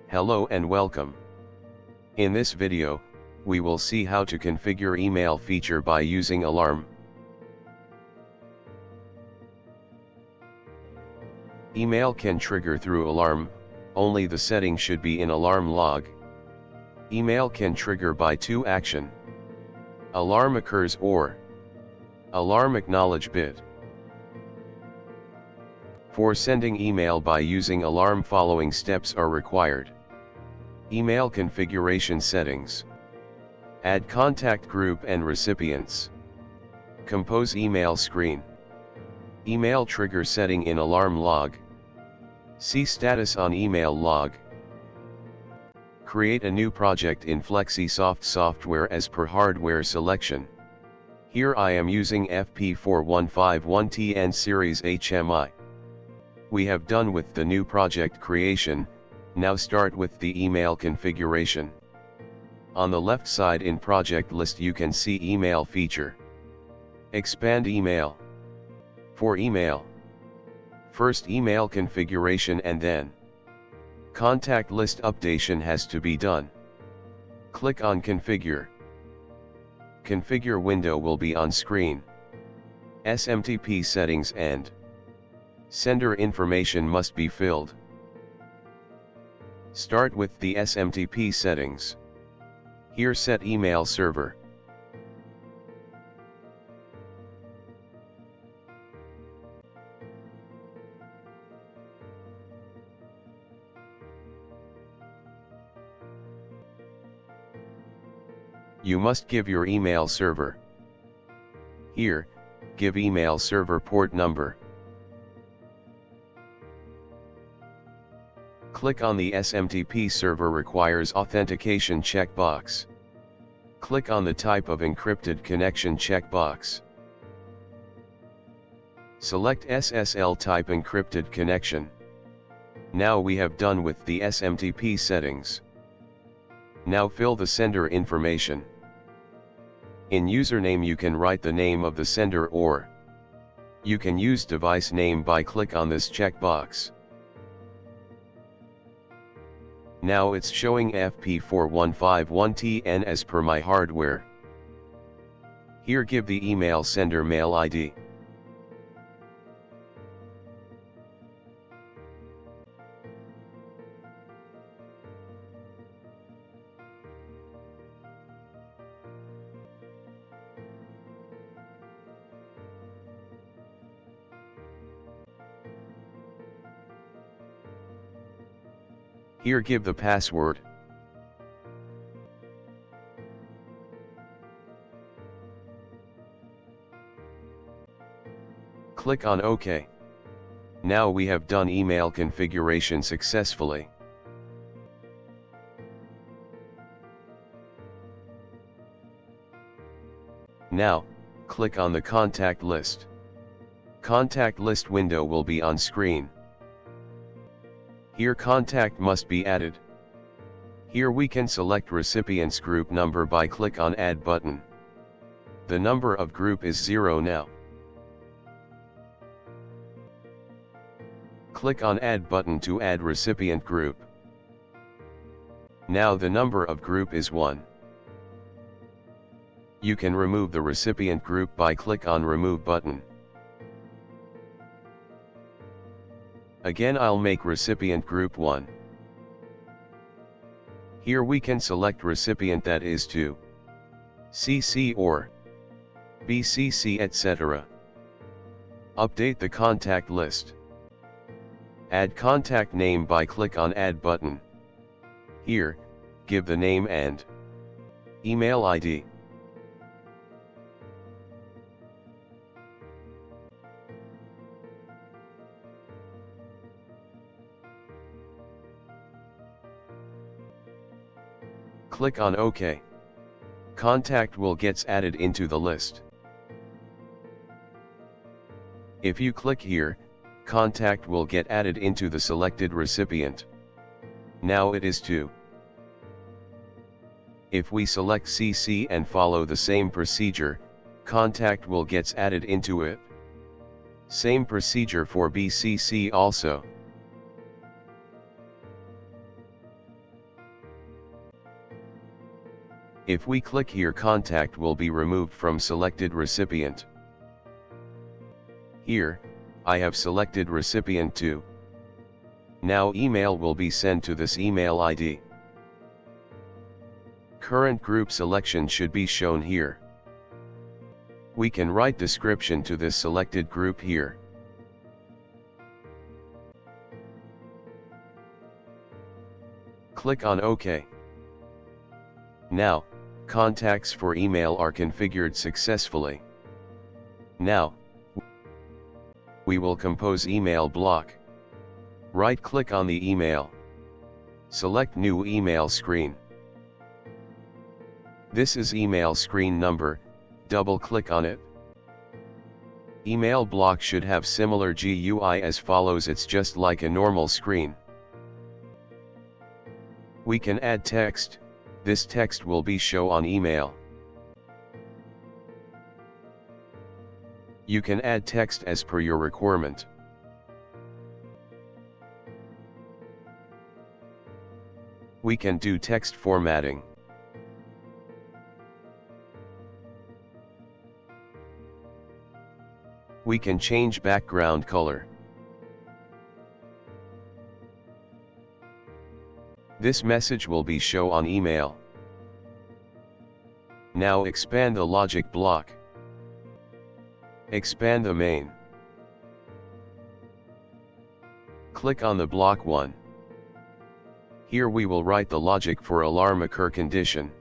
Hello and welcome. In this video, we will see how to configure email feature by using Alram. Email can trigger through Alram, only the setting should be in Alram log. Email can trigger by two action. Alarm occurs or Alarm acknowledge bit. For sending email by using Alram, following steps are required. Email configuration settings. Add contact group and recipients. Compose email screen. Email trigger setting in Alarm log. See status on email log. Create a new project in FlexiSoft software as per hardware selection. Here I am using FP4151TN series HMI. We have done with the new project creation. Now start with the email configuration. On the left side in project list you can see email feature. Expand email. For email, first email configuration and then contact list updation has to be done. Click on configure. Configure window will be on screen. SMTP settings and sender information must be filled. Start with the SMTP settings. Here set email server. You must give your email server. Here, give email server port number. Click on the SMTP server requires authentication checkbox. Click on the type of encrypted connection checkbox. Select SSL type encrypted connection. Now we have done with the SMTP settings. Now fill the sender information. In username you can write the name of the sender or you can use device name by click on this checkbox. Now it's showing FP4151TN as per my hardware. Here give the email sender mail ID. Here give the password. Click on OK. Now we have done email configuration successfully. Now, click on the contact list. Contact list window will be on screen. Here contact must be added. Here we can select recipients group number by click on add button. The number of group is 0 now. Click on add button to add recipient group. Now the number of group is 1. You can remove the recipient group by click on remove button. Again I'll make recipient group 1. Here we can select recipient that is to CC or BCC etc. Update the contact list. Add contact name by click on add button. Here, give the name and email ID. Click on OK. Contact will gets added into the list. If you click here, contact will get added into the selected recipient. Now it is 2. If we select CC and follow the same procedure, contact will gets added into it. Same procedure for BCC also. If we click here, contact will be removed from selected recipient. Here, I have selected recipient 2. Now email will be sent to this email ID. Current group selection should be shown here. We can write description to this selected group here. Click on OK. Now, contacts for email are configured successfully. Now, we will compose email block. Right-click on the email. Select New Email Screen. This is email screen number, double-click on it. Email block should have similar GUI as follows. It's just like a normal screen. We can add text. This text will be shown on email. You can add text as per your requirement. We can do text formatting. We can change background color. This message will be shown on email. Now expand the logic block. Expand the main. Click on the block 1. Here we will write the logic for alarm occur condition.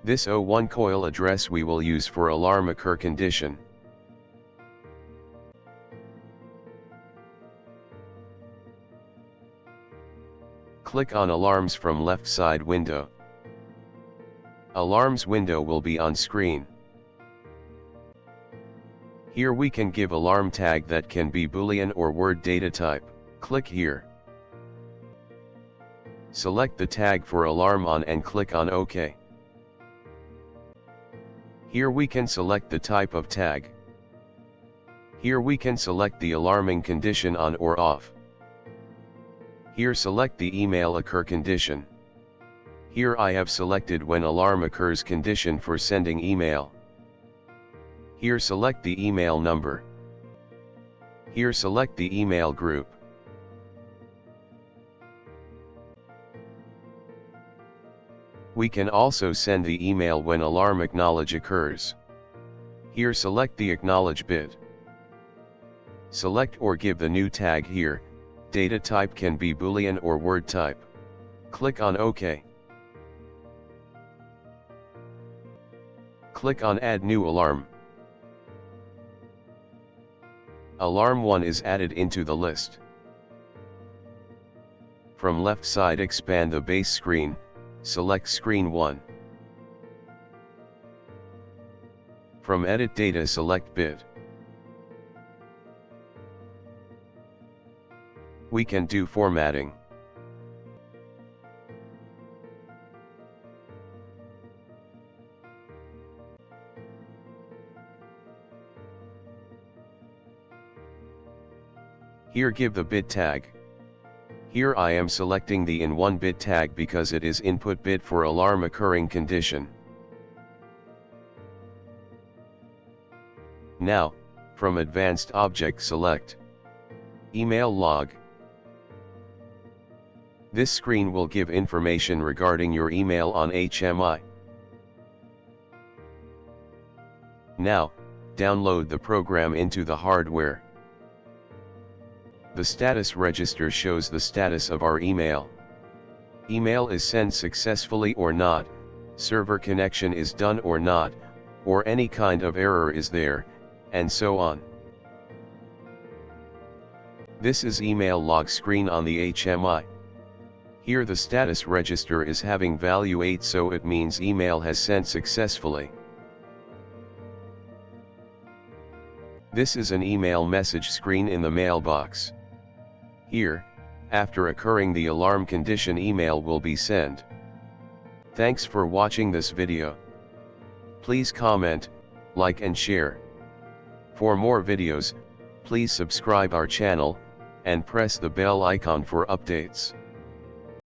This O1 coil address we will use for alarm occur condition. Click on Alarms from left side window. Alarms window will be on screen. Here we can give alarm tag that can be Boolean or Word data type. Click here. Select the tag for alarm on and click on OK. Here we can select the type of tag. Here we can select the alarming condition on or off. Here select the email occur condition. Here I have selected when alarm occurs condition for sending email. Here select the email number. Here select the email group. We can also send the email when alarm acknowledge occurs. Here select the acknowledge bit. Select or give the new tag here. Data type can be Boolean or Word type. Click on OK. Click on Add New Alarm. Alarm 1 is added into the list. From left side expand the base screen, select Screen 1. From Edit Data select Bit. We can do formatting. Here give the bit tag. Here I am selecting the in1 bit tag because it is input bit for alarm occurring condition. Now, from Advanced Object select Email Log. This screen will give information regarding your email on HMI. Now, download the program into the hardware. The status register shows the status of our email. Email is sent successfully or not, server connection is done or not, or any kind of error is there, and so on. This is email log screen on the HMI. Here the status register is having value 8, so it means email has sent successfully. This is an email message screen in the mailbox. Here, after occurring the alarm condition, email will be sent. Thanks for watching this video. Please comment, like and share. For more videos, please subscribe our channel, and press the bell icon for updates.